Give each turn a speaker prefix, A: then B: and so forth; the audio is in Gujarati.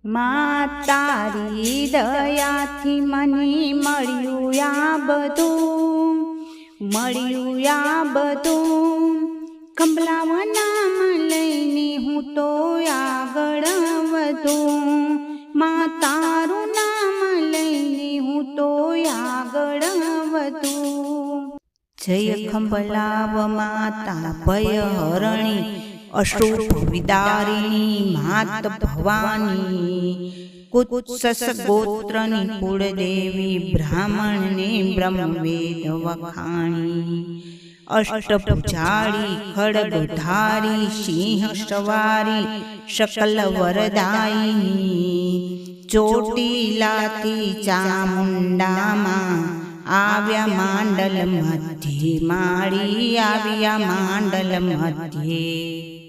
A: માં તારી દયાથી મને મળ્યું આ બધું, મળ્યું આ બધું. કંબલાવા નામ લઈને હું તો આગળ વધું, માં તારું નામ લઈને હું તો આગળ વધું. જય ખંભલાવ માતા ભય હરણી, અશુભ વિદારિણી માત ભવાની. કુત્સસ ગોત્રની કુળદેવી, બ્રાહ્મણને બ્રહ્મવેદ વખાણી. અષ્ટભુજાળી ખડગધારી, સિંહ સવારી શકલ વરદાયિની. ચોટીલાથી ચામુંડામાં આવ્યા માંડલ મધ્યે, માળી આવ્યા માંડલ મધ્યે.